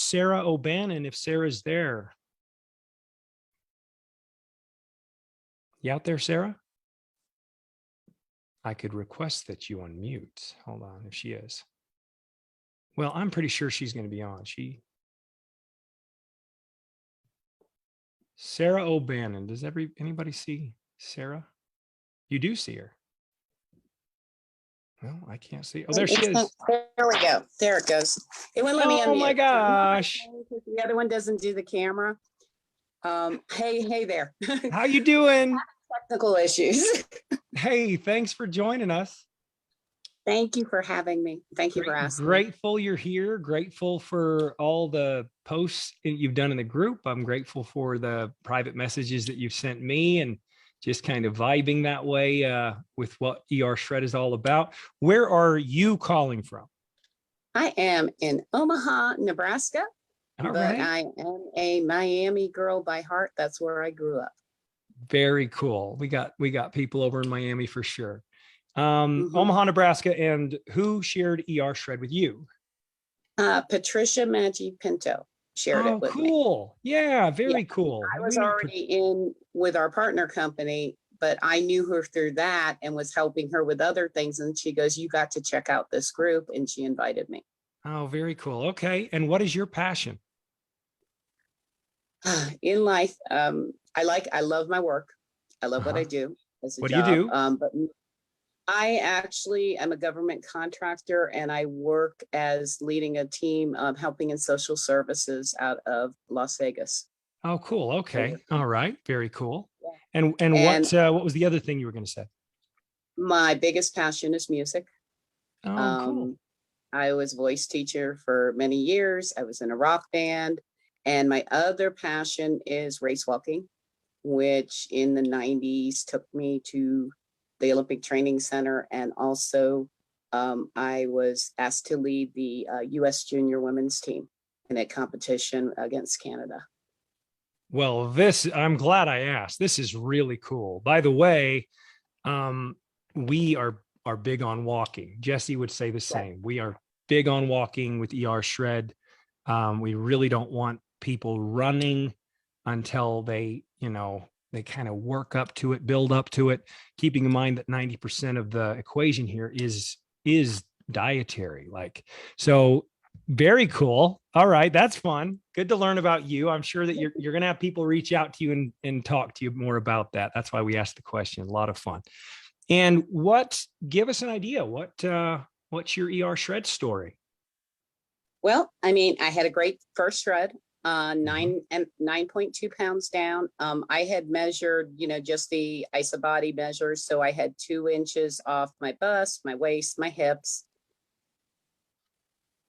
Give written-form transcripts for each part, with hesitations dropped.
Sara OBannon, if Sarah's there. You out there, Sara? I could request that you unmute. Hold on, if she is. Well, I'm pretty sure she's going to be on. Sara OBannon. Does anybody see Sara? You do see her. Well, I can't see. Oh, there she is. There we go. There it goes. It wouldn't let me unmute. Oh my gosh. The other one doesn't do the camera. Hey there. How you doing? Technical issues. Hey, thanks for joining us. Thank you for having me. Thank you for asking. Grateful you're here. Grateful for all the posts you've done in the group. I'm grateful for the private messages that you've sent me and just kind of vibing that way with what ER Shred is all about. Where are you calling from? I am in Omaha, Nebraska, all but right. I am a Miami girl by heart. That's where I grew up. Very cool. We got people over in Miami for sure. Omaha, Nebraska, and who shared ER Shred with you? Patricia Maggi Pinto shared it with me. Cool. Yeah, very cool. I was already in with our partner company, but I knew her through that and was helping her with other things. And she goes, you got to check out this group. And she invited me. Oh, very cool. Okay. And what is your passion? In life, I love my work. I love what I do as a what job. do you do? But I actually am a government contractor, and I work as leading a team helping in social services out of Las Vegas. Oh, cool. Okay. All right. Very cool. Yeah. And what was the other thing you were going to say? My biggest passion is music. Oh, cool. I was voice teacher for many years. I was in a rock band. And my other passion is race walking, which in the 90s took me to the Olympic Training Center. And also I was asked to lead the U.S. junior women's team in a competition against Canada. Well, I'm glad I asked. This is really cool. By the way, we are big on walking. Jesse would say the same. We are big on walking with ER Shred. We really don't want people running until they kind of work up to it, build up to it, keeping in mind that 90% of the equation here is dietary. So very cool. All right. That's fun. Good to learn about you. I'm sure that you're going to have people reach out to you and talk to you more about that. That's why we asked the question. A lot of fun. And give us an idea. What's your ER Shred story? Well, I mean, I had a great first shred. 9.2 pounds down. I had measured, just the IsaBody measures. So I had 2 inches off my bust, my waist, my hips.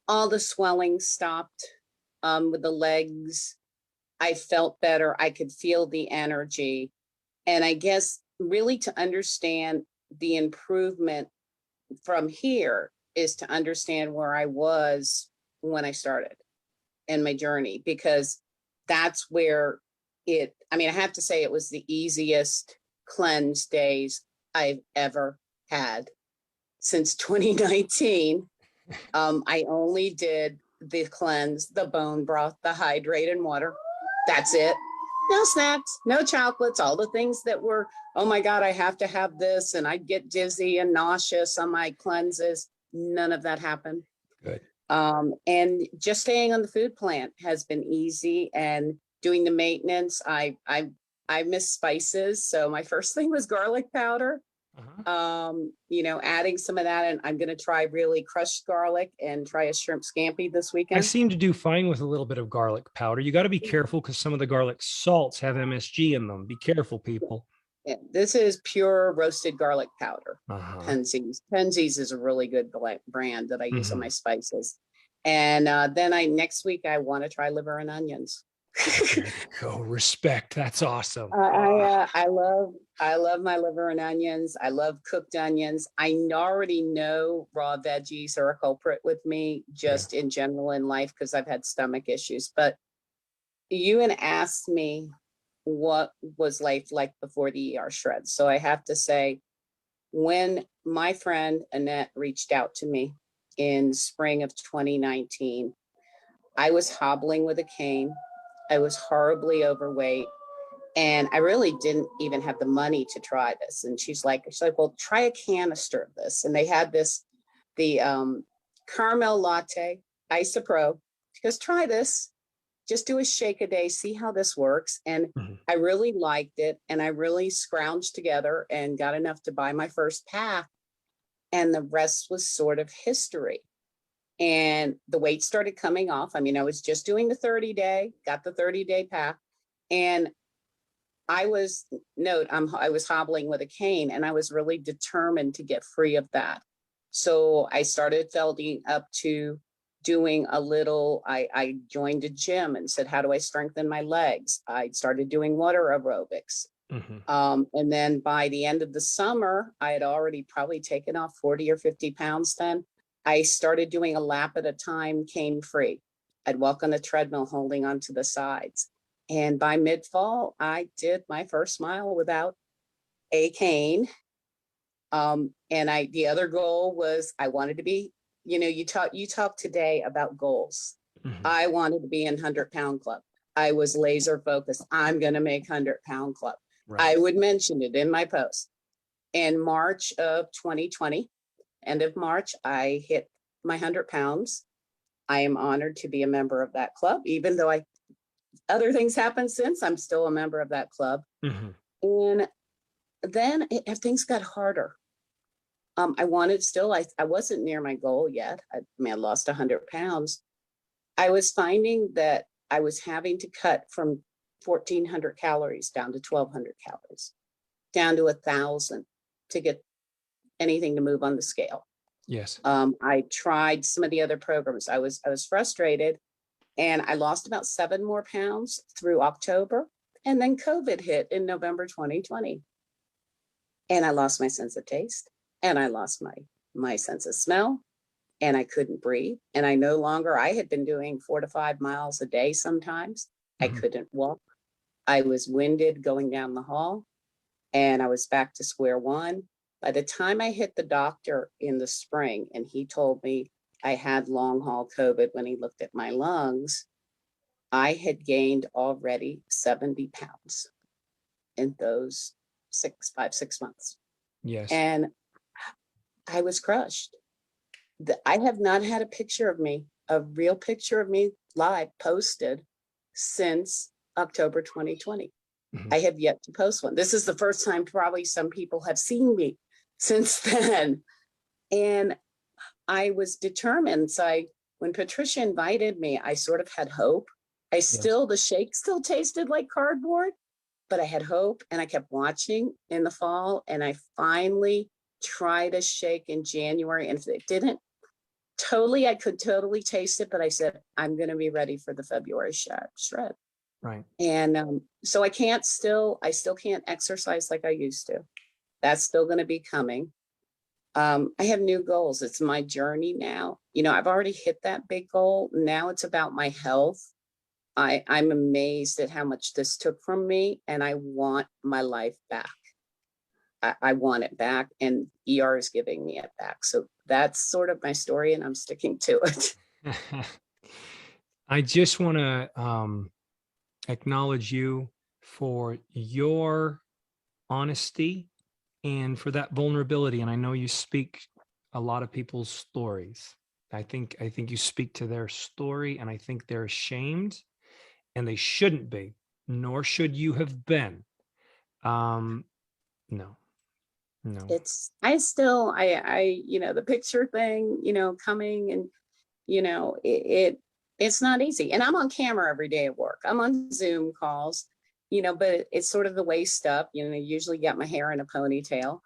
All the swelling stopped with the legs. I felt better. I could feel the energy. And I guess really to understand the improvement from here is to understand where I was when I started in my journey, because that's where I have to say it was the easiest cleanse days I've ever had since 2019. I only did the cleanse, the bone broth, the hydrate and water. That's it. No snacks, no chocolates, all the things that were, oh my God, I have to have this. And I'd get dizzy and nauseous on my cleanses. None of that happened. Good. And just staying on the food plan has been easy, and doing the maintenance. I miss spices. So my first thing was garlic powder. Adding some of that, and I'm going to try really crushed garlic and try a shrimp scampi this weekend. I seem to do fine with a little bit of garlic powder. You got to be careful because some of the garlic salts have MSG in them. Be careful, people. Yeah, this is pure roasted garlic powder. Penzeys is a really good brand that I use on my spices. And then next week I want to try liver and onions. Go respect. That's awesome. I love my liver and onions. I love cooked onions. I already know raw veggies are a culprit with me just in general in life because I've had stomach issues. But you had asked me what was life like before the ER Shred. So I have to say, when my friend Annette reached out to me in spring of 2019, I was hobbling with a cane. I was horribly overweight. And I really didn't even have the money to try this. And she's like, well, try a canister of this. And they had the caramel latte, Isopro. She goes, try this. Just do a shake a day, see how this works. And I really liked it. And I really scrounged together and got enough to buy my first pack. And the rest was sort of history. And the weight started coming off. I mean, I was just doing the 30-day, got the 30-day pack. And I was hobbling with a cane, and I was really determined to get free of that. So I started building up to doing a little, I joined a gym and said, how do I strengthen my legs? I started doing water aerobics. And then by the end of the summer, I had already probably taken off 40 or 50 pounds then. I started doing a lap at a time, cane free. I'd walk on the treadmill holding onto the sides. And by mid-fall, I did my first mile without a cane. And the other goal was I wanted to be, you talk today about goals. I wanted to be in 100-pound club. I was laser focused. I'm going to make 100-pound club. Right. I would mention it in my post. In March of 2020, end of March, I hit my 100 pounds. I am honored to be a member of that club, even though other things happened since. I'm still a member of that club. And then things got harder. I wasn't near my goal yet. I lost 100 pounds. I was finding that I was having to cut from 1,400 calories down to 1,200 calories, down to 1,000 to get anything to move on the scale. Yes. I tried some of the other programs. I was frustrated, and I lost about 7 more pounds through October. And then COVID hit in November 2020. And I lost my sense of taste, and I lost my sense of smell, and I couldn't breathe. And I had been doing 4 to 5 miles a day sometimes. I couldn't walk. I was winded going down the hall, and I was back to square one. By the time I hit the doctor in the spring, and he told me I had long haul COVID when he looked at my lungs, I had gained already 70 pounds in those 6 months. Yes. And I was crushed. I have not had a real picture of me live posted since October 2020. I have yet to post one. This is the first time probably some people have seen me since then. And I was determined. So when Patricia invited me, I sort of had hope. The shake still tasted like cardboard, but I had hope, and I kept watching in the fall. And I finally tried a shake in January, and if it didn't I could totally taste it, but I said, I'm going to be ready for the February shred. Right. And so I still can't exercise like I used to. That's still going to be coming. I have new goals. It's my journey now. I've already hit that big goal. Now it's about my health. I'm amazed at how much this took from me, and I want my life back. I want it back, and ER is giving me it back. So that's sort of my story, and I'm sticking to it. I just want to acknowledge you for your honesty and for that vulnerability. And I know you speak a lot of people's stories. I think you speak to their story, and I think they're ashamed, and they shouldn't be, nor should you have been. No. The picture thing, coming, and, it's not easy. And I'm on camera every day at work. I'm on Zoom calls, but it's sort of the waist up, usually got my hair in a ponytail,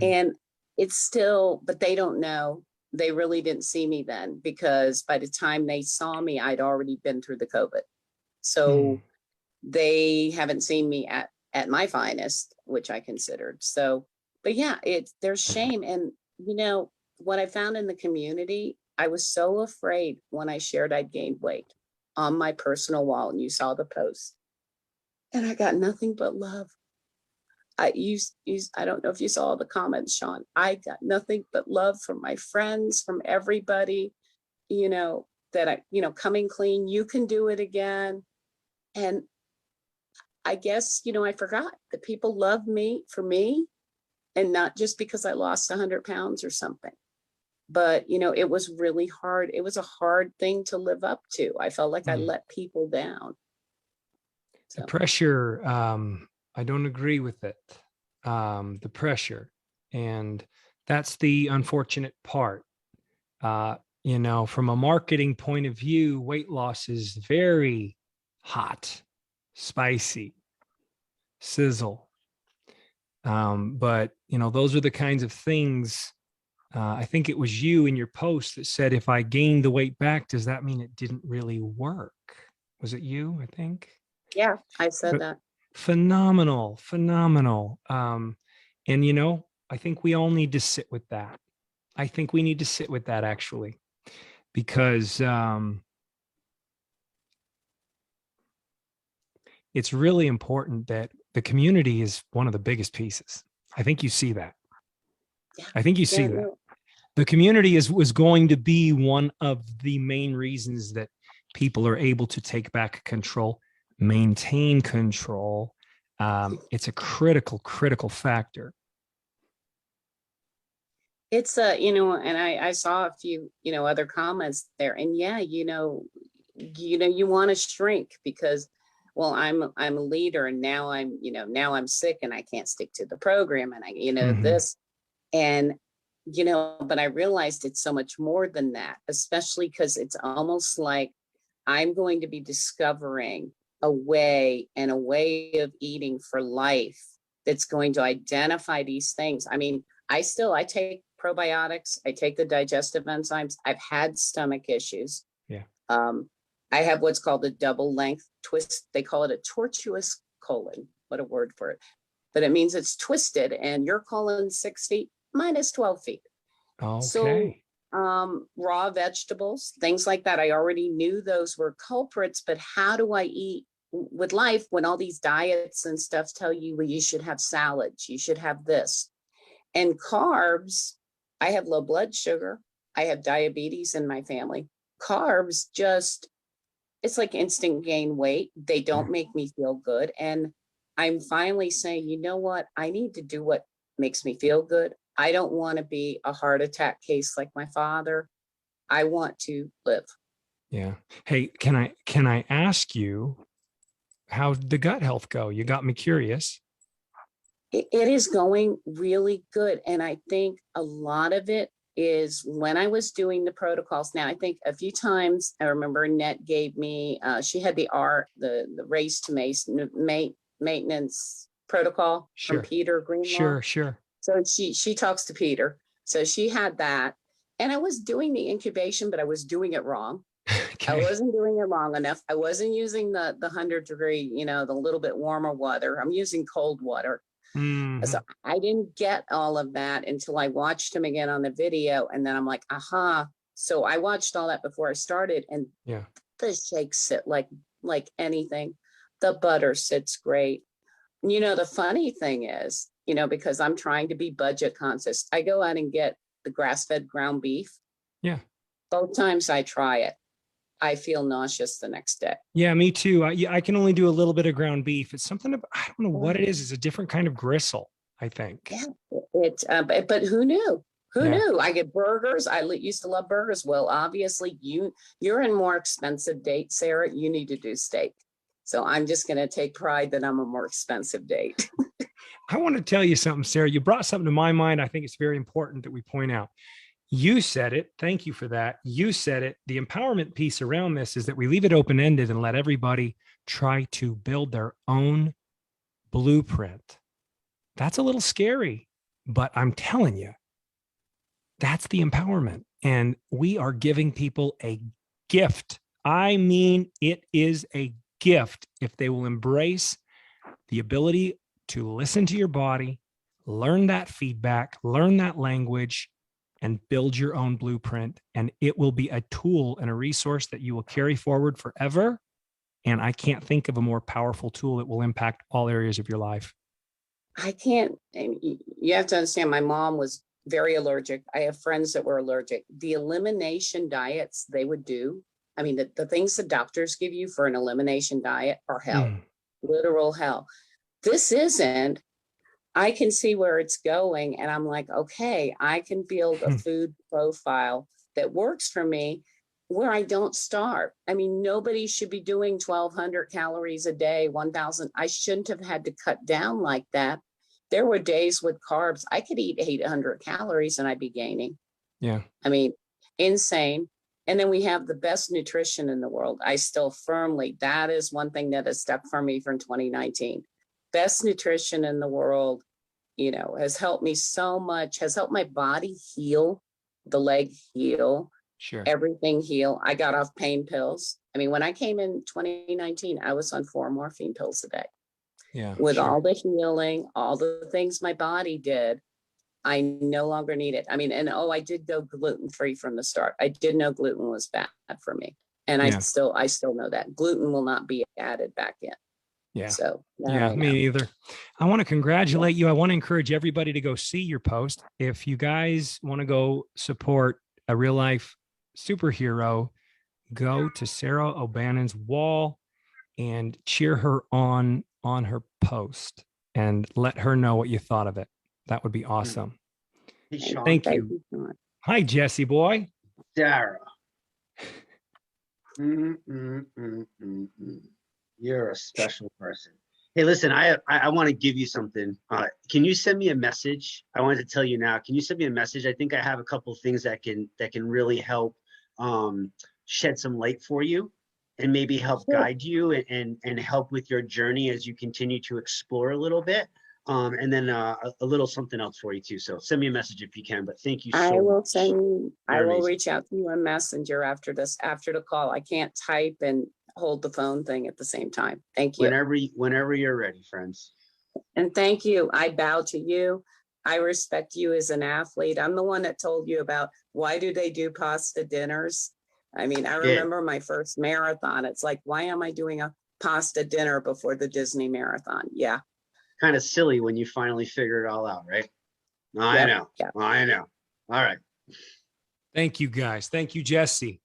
and it's still, but they don't know. They really didn't see me then, because by the time they saw me, I'd already been through the COVID. So they haven't seen me at my finest, which I considered. So, but yeah, there's shame. And, what I found in the community, I was so afraid when I shared I'd gained weight on my personal wall, and you saw the post, and I got nothing but love. I don't know if you saw the comments, Sean. I got nothing but love from my friends, from everybody. that coming clean, you can do it again. And I guess, I forgot that people love me for me, and not just because I lost 100 pounds or something. But, it was really hard. It was a hard thing to live up to. I felt like I let people down. The pressure, I don't agree with it. The pressure. And that's the unfortunate part. From a marketing point of view, weight loss is very hot, spicy, sizzle. But those are the kinds of things. I think it was you in your post that said, if I gained the weight back, does that mean it didn't really work? Was it you? I think. Yeah, I said that. Phenomenal. And I think we all need to sit with that. I think we need to sit with that, actually, because it's really important that the community is one of the biggest pieces. I think you see that. Yeah. I think you see that. The community was going to be one of the main reasons that people are able to take back control, maintain control. It's a critical factor. It's and I saw a few, other comments there, and yeah, you want to shrink because, well, I'm a leader, and now I'm sick and I can't stick to the program, and this, and, but I realized it's so much more than that, especially because it's almost like I'm going to be discovering a way of eating for life that's going to identify these things. I mean, I take probiotics. I take the digestive enzymes. I've had stomach issues. Yeah. I have what's called a double length twist. They call it a tortuous colon. What a word for it. But it means it's twisted, and your colon's 6 feet, mine is 12 feet. Okay. So raw vegetables, things like that. I already knew those were culprits, but how do I eat with life when all these diets and stuff tell you, well, you should have salads, you should have this. And carbs, I have low blood sugar. I have diabetes in my family. Carbs it's like instant gain weight. They don't make me feel good. And I'm finally saying, you know what? I need to do what makes me feel good. I don't want to be a heart attack case like my father. I want to live. Yeah. Hey, can I ask you, how did the gut health go? You got me curious. It is going really good. And I think a lot of it is when I was doing the protocols. Now, I think a few times I remember Annette gave me, she had the race to maintenance protocol from Peter Greenlaw. Sure. So she talks to Peter. So she had that. And I was doing the incubation, but I was doing it wrong. Okay. I wasn't doing it long enough. I wasn't using the 100-degree, the little bit warmer water. I'm using cold water. Mm-hmm. So I didn't get all of that until I watched him again on the video. And then I'm like, aha. So I watched all that before I started. And the shakes sit like anything. The butter sits great. The funny thing is, because I'm trying to be budget conscious, I go out and get the grass-fed ground beef. Yeah. Both times I try it, I feel nauseous the next day. Yeah, me too. I can only do a little bit of ground beef. It's something about, I don't know what it is. It's a different kind of gristle, I think. Yeah, but who knew? Who knew? I get burgers. I used to love burgers. Well, obviously you're in more expensive date, Sarah. You need to do steak. So I'm just going to take pride that I'm a more expensive date. I want to tell you something, Sarah. You brought something to my mind. I think it's very important that we point out. You said it. Thank you for that. You said it. The empowerment piece around this is that we leave it open-ended and let everybody try to build their own blueprint. That's a little scary, but I'm telling you, that's the empowerment. And we are giving people a gift. I mean, it is a gift if they will embrace the ability to listen to your body, learn that feedback, learn that language, and build your own blueprint. And it will be a tool and a resource that you will carry forward forever. And I can't think of a more powerful tool that will impact all areas of your life. I can't, you have to understand, my mom was very allergic. I have friends that were allergic. The elimination diets they would do I mean, the things the doctors give you for an elimination diet are hell, Mm. literal hell. This isn't. I can see where it's going, and I'm like, okay, I can build a food profile that works for me where I don't starve. I mean, nobody should be doing 1,200 calories a day, 1,000. I shouldn't have had to cut down like that. There were days with carbs, I could eat 800 calories and I'd be gaining. Yeah. I mean, insane. And then we have the best nutrition in the world. I still firmly, that is one thing that has stuck for me from 2019. Best nutrition in the world, you know, has helped me so much, has helped my body heal, the leg heal, Sure. everything heal. I got off pain pills. I mean, when I came in 2019, I was on 4 morphine pills a day. Yeah. With Sure. all the healing, all the things my body did, I no longer need it. I mean, and I did go gluten-free from the start. I did know gluten was bad for me. And Yeah. I still know that gluten will not be added back in. Yeah. So Yeah, me neither. I want to congratulate you. I want to encourage everybody to go see your post. If you guys want to go support a real life superhero, go to Sara OBannon's wall and cheer her on her post and let her know what you thought of it. That would be awesome. Hey, Sean. Thank you. So much. Hi, Jesse boy. Sara. You're a special person. Hey, listen, I want to give you something. Can you send me a message? I wanted to tell you now. Can you send me a message? I think I have a couple of things that can really help shed some light for you and maybe help guide you and help with your journey as you continue to explore a little bit. And then a little something else for you too. So send me a message if you can, but thank you so much. I will reach out to you on Messenger after the call. I can't type and hold the phone thing at the same time. Thank you. Whenever you're ready, friends. And thank you. I bow to you. I respect you as an athlete. I'm the one that told you about why do they do pasta dinners? I mean, I remember my first marathon. It's like, why am I doing a pasta dinner before the Disney marathon? Yeah. Kind of silly when you finally figure it all out, right? I know. All right. Thank you guys. Thank you, Jesse.